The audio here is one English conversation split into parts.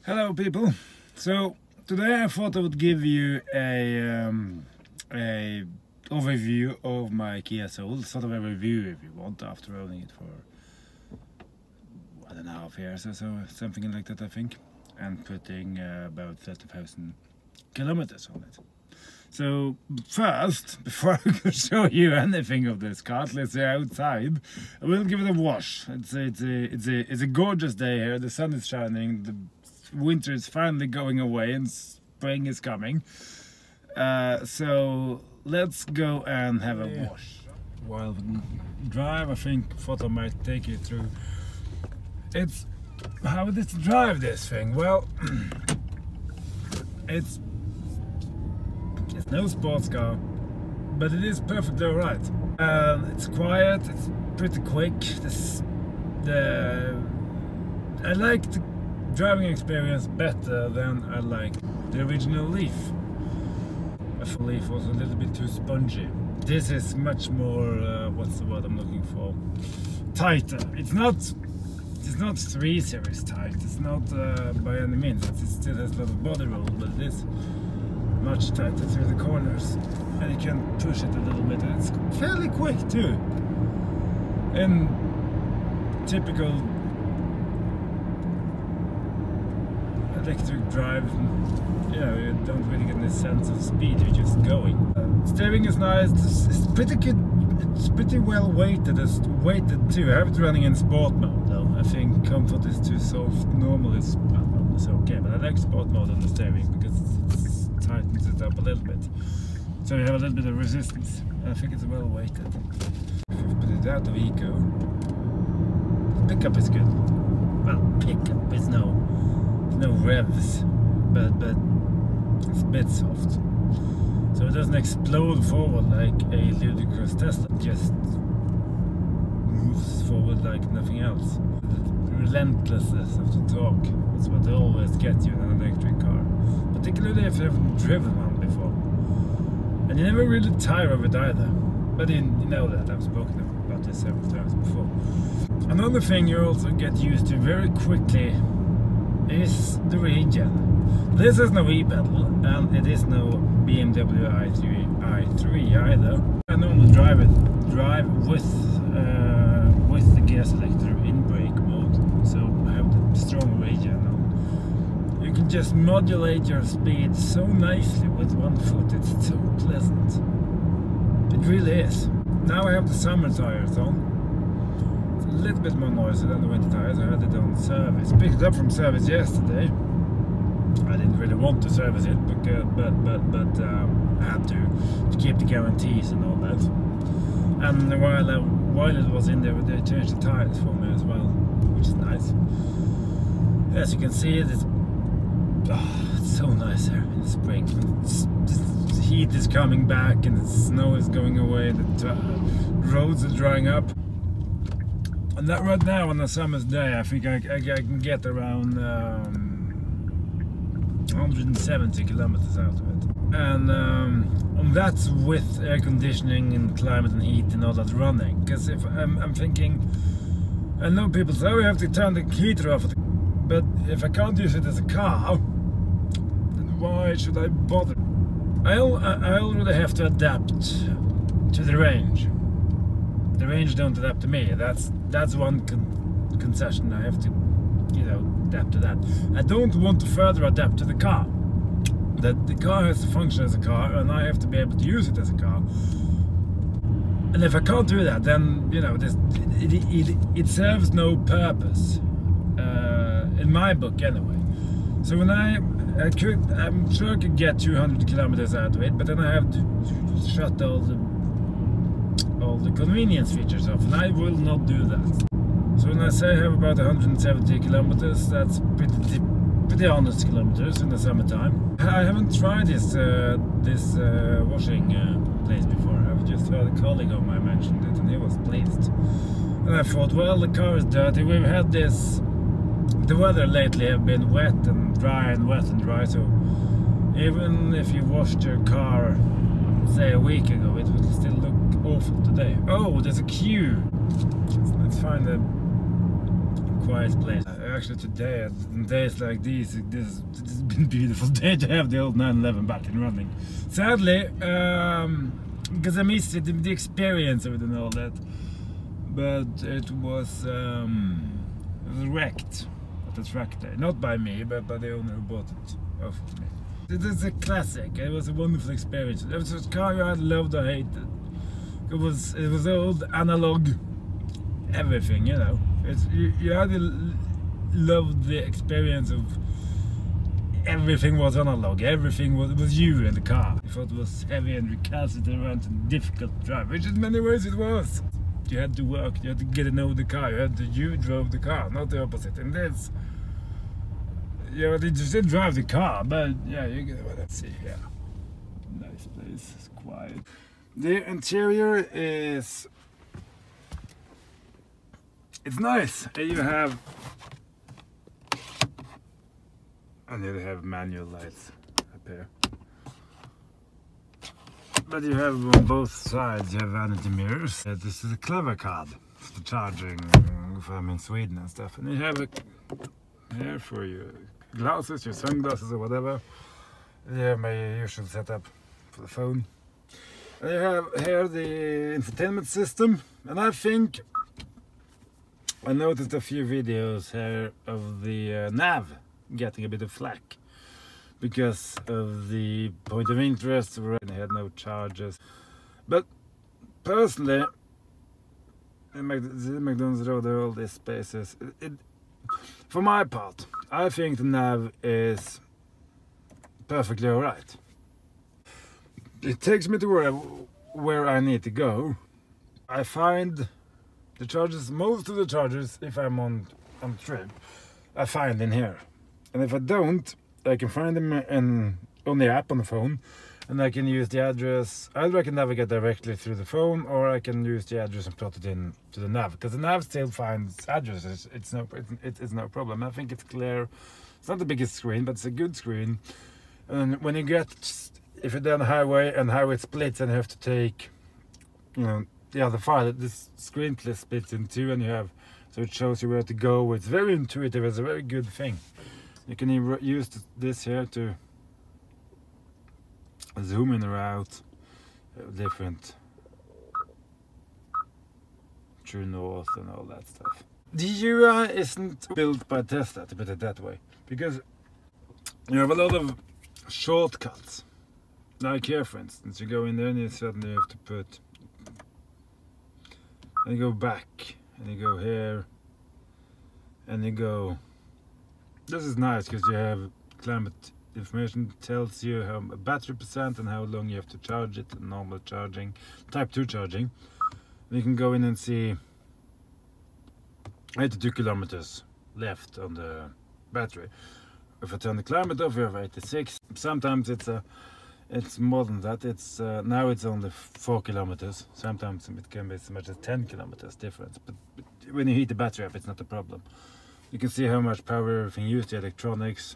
Hello people. So today I thought I would give you a overview of my Kia Soul, sort of a review if you want, after owning it for 1.5 years or so, something like that I think, and putting about 30,000 kilometers on it. So first, before I can show you anything of this car, let's say outside, I will give it a wash. It's a gorgeous day here. The sun is shining. The winter is finally going away and spring is coming. So let's go and have a wash. While we drive, I thought I might take you through. It's how it is to drive this thing. Well, it's no sports car, but it is perfectly alright. It's quiet, it's pretty quick. I like the driving experience better than I like the original Leaf. The Leaf was a little bit too spongy. This is much more, what's the word I'm looking for? Tighter. It's not 3 Series tight. It's not by any means. It still has a lot of body roll, but it is much tighter through the corners, and you can push it a little bit. And it's fairly quick too. In typical electric drive, you know, you don't really get any sense of speed. You're just going. Steering is nice. It's pretty good. It's pretty well weighted. It's weighted too. I have it running in sport mode though. I think comfort is too soft. Normal is okay, but I like sport mode on the steering because it tightens it up a little bit. So you have a little bit of resistance. I think it's well weighted. If you put it out of eco, the pickup is good. Well, pickup is no revs, but it's a bit soft. So it doesn't explode forward like a ludicrous Tesla. It just moves forward like nothing else. The relentlessness of the torque is what they always get you in an electric car. Particularly if you haven't driven one before. And you never really tire of it either. But you know that, I've spoken about this several times before. Another thing you also get used to very quickly is the regen. This is no e-pedal, and it is no BMW i3 either. I normally drive with the gear selector in brake mode, so I have the strong regen on. You can just modulate your speed so nicely with one foot. It's so pleasant. It really is. Now I have the summer tires on. It's a little bit more noisy than the winter tires. I had it on service. Picked it up from service yesterday. I didn't really want to service it, but I had to keep the guarantees and all that. And while it was in there, they changed the tires for me as well, which is nice. As you can see, it's so nice here in the spring. The heat is coming back and the snow is going away, the roads are drying up. And that right now on a summer's day, I think I can get around 170 kilometers out of it. And that's with air conditioning and climate and heat and all that running. Because if I'm thinking, I know people say, oh, you have to turn the heater off, but if I can't use it as a car, then why should I bother? I already have to adapt to the range. The range don't adapt to me. That's one concession. I have to, you know, adapt to that. I don't want to further adapt to the car. That the car has to function as a car, and I have to be able to use it as a car. And if I can't do that, then, you know, it serves no purpose in my book anyway. So when I'm sure I could get 200 kilometers out of it, but then I have to shut all the convenience features off, and I will not do that. So when I say I have about 170 kilometers, that's pretty honest kilometers in the summertime. I haven't tried this washing place before. I've just heard a colleague of mine mentioned it, and he was pleased. And I thought, well, the car is dirty. We've had this. The weather lately have been wet and dry and wet and dry, so even if you washed your car, say a week ago, it would still look awful today. Oh, there's a queue. Let's find a quiet place. actually today, on days like these, this has been a beautiful day to have the old 911 back and running. Sadly, because I missed it, the experience of it and all that. But it was wrecked at the track day. Not by me, but by the owner who bought it off of me. It is a classic. It was a wonderful experience. It was a car I loved or hated. It was old, analog, everything, you know. You either loved the experience of everything was analog, everything was you in the car. You thought it was heavy and recalcitrant and difficult to drive, which in many ways it was. You had to work, you had to get to know the car, you drove the car, not the opposite. And this, you still drive the car, but yeah, you get what I see here. Nice place, it's quiet. The interior is, it's nice. You have, and you have manual lights up here. But you have on both sides, you have vanity mirrors. This is a clever card for charging if I'm in Sweden and stuff. And you have a here for your glasses, your sunglasses or whatever. You have my usual setup for the phone. And you have here the infotainment system. And I think I noticed a few videos here of the nav getting a bit of flack because of the point of interest where I had no charges. But personally, in McDonald's Road, there are all these spaces. For my part, I think the nav is perfectly alright. It takes me to where I need to go. I find the charges, most of the charges, if I'm on trip, I find in here. And if I don't, I can find them on the app on the phone, and I can use the address. Either I can navigate directly through the phone, or I can use the address and plot it in to the nav, because the nav still finds addresses. It's no problem. I think it's clear. It's not the biggest screen, but it's a good screen. And when you get, if you're down the highway and highway splits and you have to take, you know, the other file, this screen splits in two, and you have, so it shows you where to go. It's very intuitive. It's a very good thing. You can use this here to zoom in or out, different true north and all that stuff. The UI isn't built by Tesla, to put it that way, because you have a lot of shortcuts. Like here, for instance, you go in there and you suddenly have to put, and you go back, and you go here, and you go. This is nice because you have climate information, tells you how battery percent and how long you have to charge it, normal charging, type 2 charging. And you can go in and see 82 kilometers left on the battery. If I turn the climate off, you have 86. Sometimes it's more than that. It's now it's only 4 kilometers. Sometimes it can be as much as 10 kilometers difference. But when you heat the battery up, it's not a problem. You can see how much power everything used, the electronics,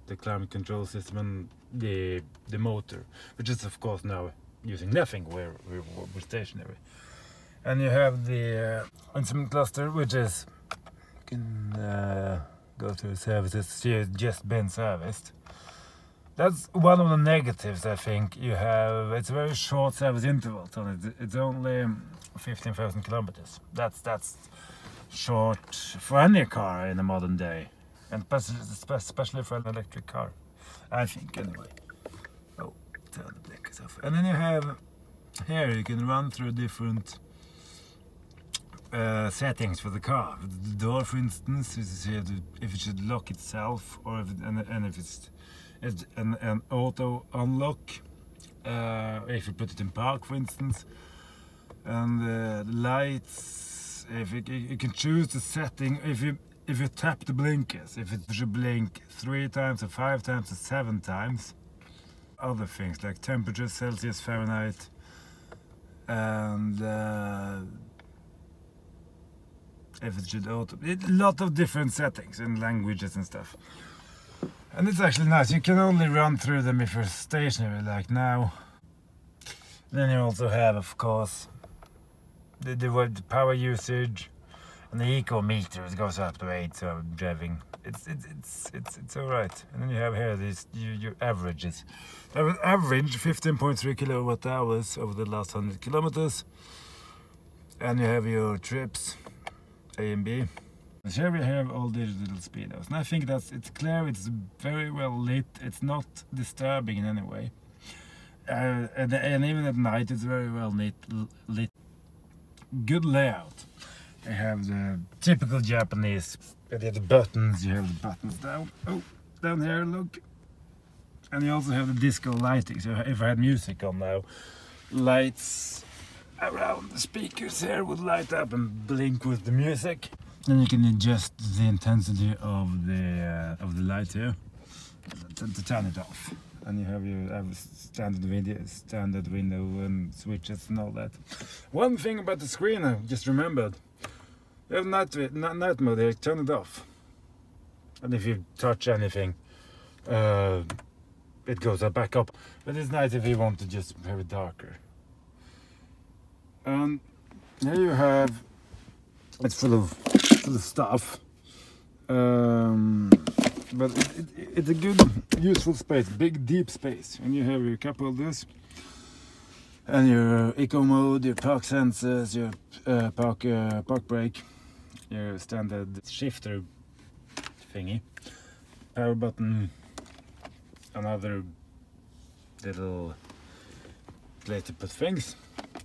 the climate control system, and the motor, which is of course now using nothing, we're stationary. And you have the instrument cluster, which is, you can go to services, it's just been serviced. That's one of the negatives, I think. You have, it's a very short service interval, so it's only 15,000 kilometers. That's short for any car in a modern day, and especially for an electric car, I think, anyway. Oh, turn the blinkers off. And then you have here, you can run through different settings for the car. The door, for instance, is here to, if it should lock itself, or if it, and if it's an auto unlock, if you put it in park, for instance. And the lights, if you can choose the setting, if you tap the blinkers, if it should blink 3 times or 5 times or 7 times. Other things like temperature, Celsius, Fahrenheit, and if it should auto, a lot of different settings and languages and stuff. And it's actually nice. You can only run through them if you're stationary, like now. Then you also have, of course, the power usage, On the eco meter it goes up to 8, so I'm driving. It's all right. And then you have here these your averages. Average 15.3 kilowatt hours over the last 100 kilometers. And you have your trips, A and B. And here we have all these little speedos. And I think it's clear, it's very well lit, it's not disturbing in any way. And even at night it's very well lit. Good layout. You have the typical Japanese. You have the buttons. You have the buttons down here. Look, and you also have the disco lighting. So if I had music on now, lights around the speakers here would light up and blink with the music. Then you can adjust the intensity of the light here to turn it off. And you have standard window and switches and all that. One thing about the screen I just remembered. You have night mode here, turn it off. And if you touch anything, it goes back up. But it's nice if you want to just have it darker. And here you have, it's full of stuff. But it's a good, useful space, big, deep space. And you have your cup holders, and your eco mode, your park sensors, your park brake, your standard shifter thingy, power button, another little place to put things.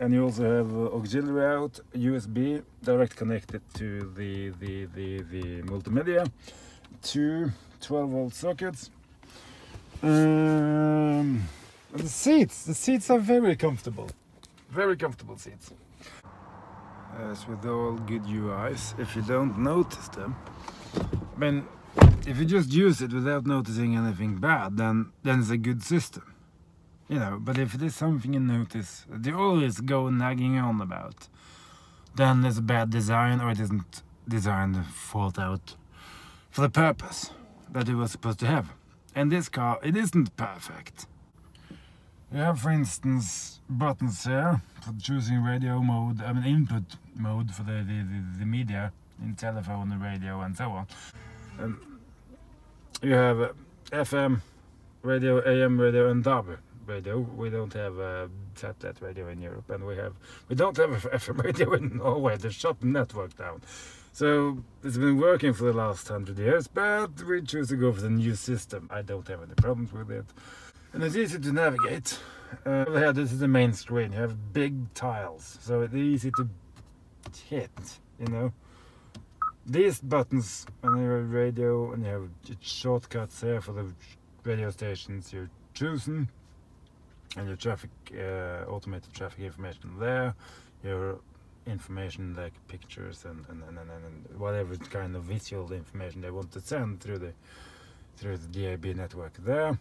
And you also have auxiliary out, USB, direct connected to the multimedia, two 12-volt sockets. And the seats are very comfortable seats. As with all good UIs, if you don't notice them, I mean, if you just use it without noticing anything bad, then it's a good system. You know, but if it is something you notice that you always go nagging on about, then it's a bad design, or it isn't designed thought out for the purpose that it was supposed to have. And this car, it isn't perfect. You have, for instance, buttons here for choosing radio mode, I mean input mode for the media in telephone and radio and so on. You have FM radio, AM radio and DAB radio. We don't have satellite radio in Europe, and we don't have FM radio in Norway. They shut the network down. So it's been working for the last 100 years, but we choose to go for the new system. I don't have any problems with it. And it's easy to navigate. Over here, this is the main screen. You have big tiles, so it's easy to hit, you know. These buttons, and you have radio, and you have shortcuts here for the radio stations you're choosing. And your traffic, automated traffic information there. Your information like pictures and whatever kind of visual information they want to send through the DAB network there.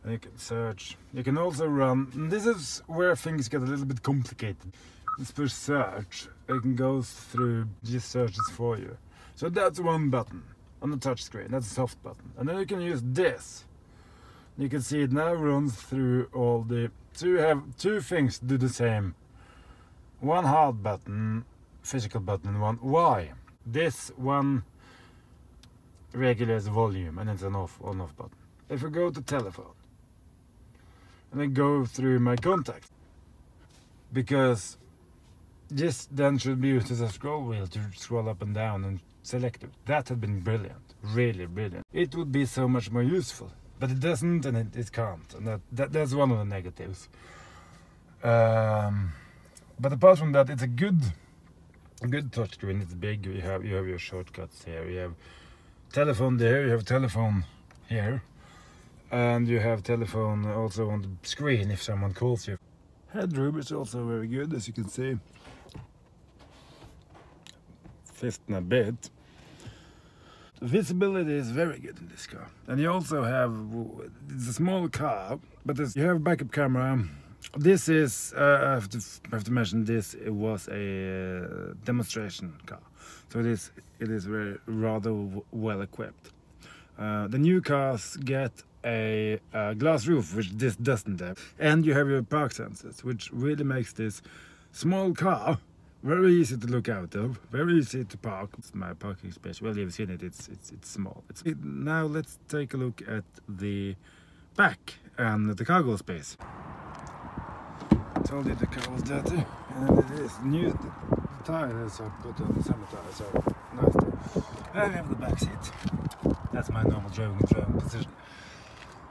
And you can search. You can also run, and this is where things get a little bit complicated. Let's push search. It can go through, just searches for you. So that's one button on the touch screen. That's a soft button. And then you can use this. You can see it now runs through all the, so you have two things to do the same. One hard button, physical button, and one Y. This one regulates volume, and it's an on-off button. If we go to telephone, and I go through my contacts, because this then should be used as a scroll wheel to scroll up and down and select it. That had been brilliant, really brilliant. It would be so much more useful, but it doesn't, and it can't, and that's one of the negatives. But apart from that, it's a good touchscreen. It's big. You have your shortcuts here. You have telephone there. You have telephone here, and you have telephone also on the screen if someone calls you. Headroom is also very good, as you can see. Fifth and a bit. The visibility is very good in this car, and you also have, it's a small car, but you have a backup camera. This is, I have to mention this, it was a demonstration car, so it is rather well equipped. The new cars get a glass roof, which this doesn't have, and you have your park sensors, which really makes this small car Very easy to look out though. Very easy to park. It's my parking space. Well, you've seen it. It's small. Now let's take a look at the back and the cargo space. I told you the car was dirty, and it is new. The tires are put on, the summer tires are nice. I have the back seat. That's my normal driving position.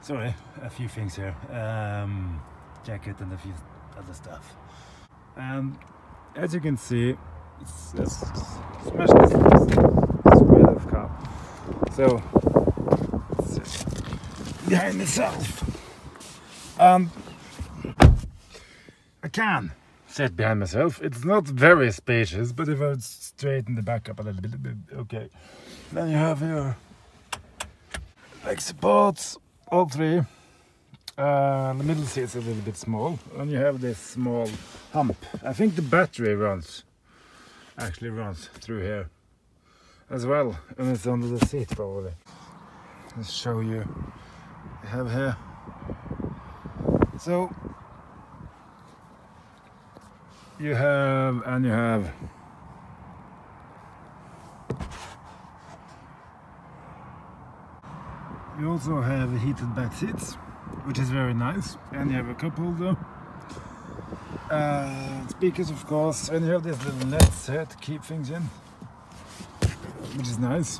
Sorry, a few things here. Jacket and a few other stuff. And as you can see, it's smash this square of car. So it's behind myself. I can sit behind myself. It's not very spacious, but if I straighten the back up a little bit, okay. Then you have your leg supports, all three. The middle seat is a little bit small, and you have this small hump. I think the battery actually runs through here as well, and it's under the seat probably. Let's show you. I have here. So you have. You also have heated back seats, which is very nice, and you have a cup holder, speakers of course, and you have these little nets here to keep things in, which is nice.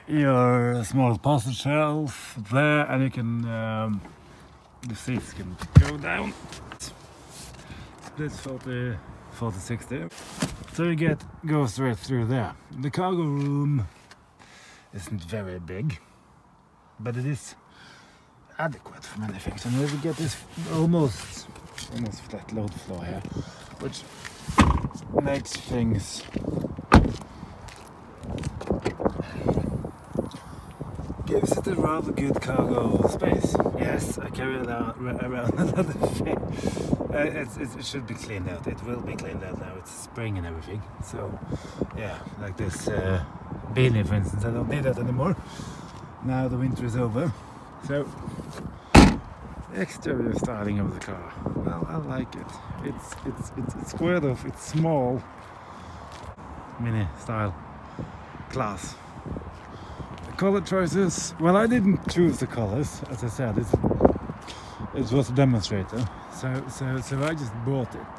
Your small parcel shelf there, and you can the seats can go down. Split 40-60, so you go straight through there. The cargo room isn't very big, but it is adequate for many things, and you get this almost flat load floor here, which makes things gives it a rather good cargo space. Yes, I carry it around another thing. It should be cleaned out. It will be cleaned out now. It's spring and everything. So yeah, like this beanie, for instance, I don't need that anymore. Now the winter is over. So the exterior styling of the car, well, I like it. It's squared off. It's small, mini style, class. Color choices, well, I didn't choose the colors, as I said. It was a demonstrator, so I just bought it,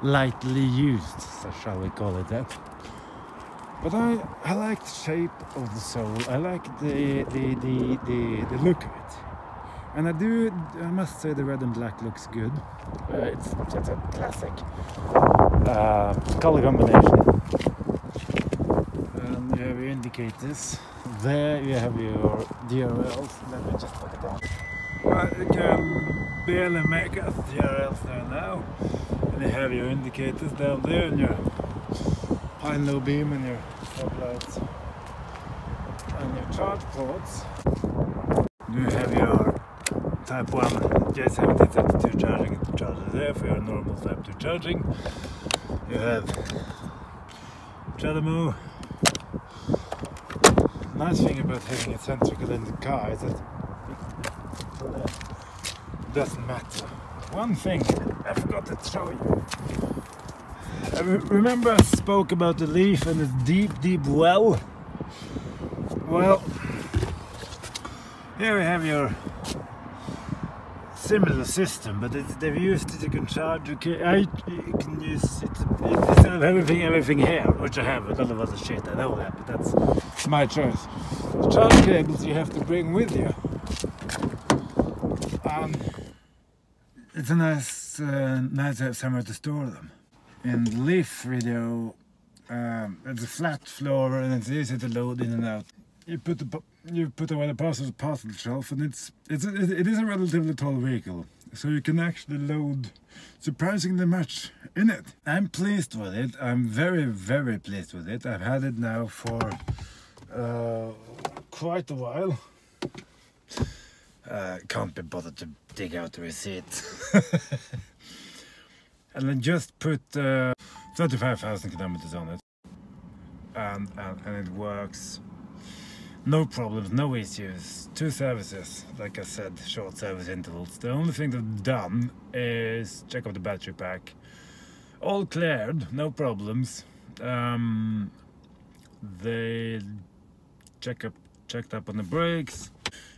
lightly used, so shall we call it that. But I like the shape of the sole. I like the look of it, and I must say the red and black looks good. It's a classic color combination. You have your indicators. There you have your DRLs. Let me just put it down. Well, you can barely make out the DRLs there now. And you have your indicators down there, and your high and low beam, and your headlights, and your charge ports. You have your Type 1 J70 Type 2 charger there for your normal Type 2 charging. You have Chadamo. Nice thing about having it centrical in the car is that it doesn't matter. One thing I forgot to show you. Remember I spoke about the Leaf and its deep well? Well, here we have your similar system, but they've used it. You can charge. You can use it instead of everything here, which I have. A lot of other shit. I know that, but that's my choice. The charge cables you have to bring with you. It's a nice to have somewhere to store them. In the Leaf video, it's a flat floor and it's easy to load in and out. You put away the parcel shelf, and it is a relatively tall vehicle, so you can actually load surprisingly much in it. I'm pleased with it. I'm very pleased with it. I've had it now for quite a while. Can't be bothered to dig out the receipt. And then just put 35,000 kilometers on it, and it works. No problems, no issues. 2 services, like I said, short service intervals. The only thing they've done is check out the battery pack. All cleared, no problems. They checked up on the brakes.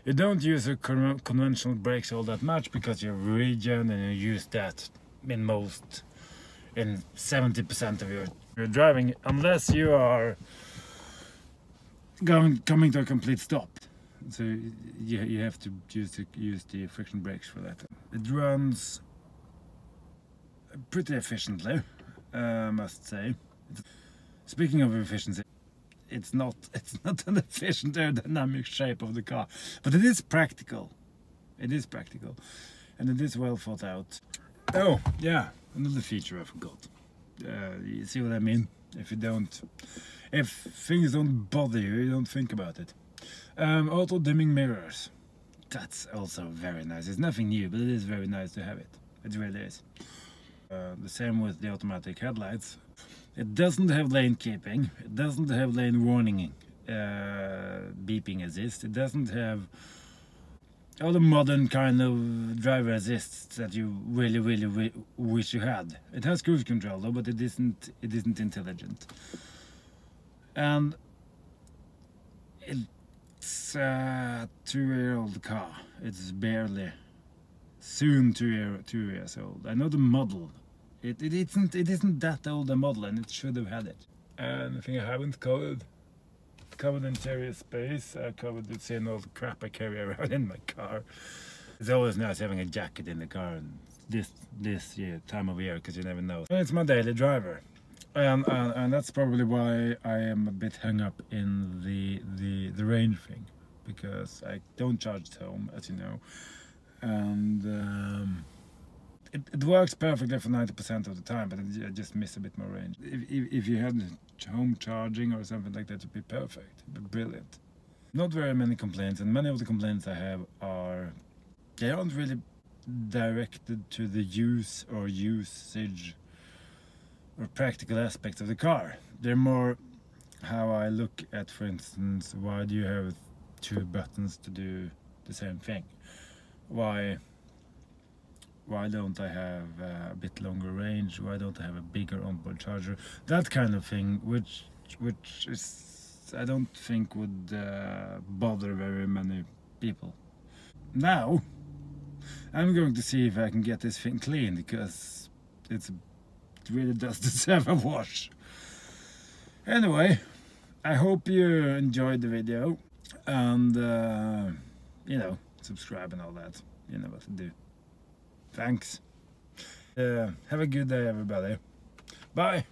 You don't use a conventional brakes all that much because you regen and you use that in 70% of your driving, unless you are coming to a complete stop. So you have to use the friction brakes for that. It runs pretty efficiently, must say. Speaking of efficiency, it's not an efficient aerodynamic shape of the car, but it is practical. It is practical, and it is well thought out. Oh yeah, another feature I forgot. You see what I mean? If things don't bother you, you don't think about it. Auto dimming mirrors. That's also very nice. It's nothing new, but it is very nice to have it. It really is. The same with the automatic headlights. It doesn't have lane keeping. It doesn't have lane warning, beeping assist. It doesn't have all the modern kind of driver assists that you really wish you had. It has cruise control though, but it isn't intelligent. And it's a 2-year-old car. It's barely soon 2 years old. I know the model. It isn't that old a model, and it should have had it. And the thing I haven't covered interior space. I covered the same old crap I carry around in my car. It's always nice having a jacket in the car this time of year, because you never know. It's my daily driver, and that's probably why I am a bit hung up in the range thing, because I don't charge at home, as you know, and it works perfectly for 90% of the time, but I just miss a bit more range. If you had home charging or something like that, it'd be perfect. It'd be brilliant. Not very many complaints, and many of the complaints I have they aren't really directed to the use or usage or practical aspects of the car. They're more how I look at, for instance, why do you have 2 buttons to do the same thing? Why don't I have a bit longer range? Why don't I have a bigger onboard charger? That kind of thing, which is, I don't think would bother very many people. Now I'm going to see if I can get this thing cleaned, because it really does deserve a wash. Anyway, I hope you enjoyed the video, and you know, subscribe and all that. You know what to do. Thanks. Have a good day, everybody. Bye.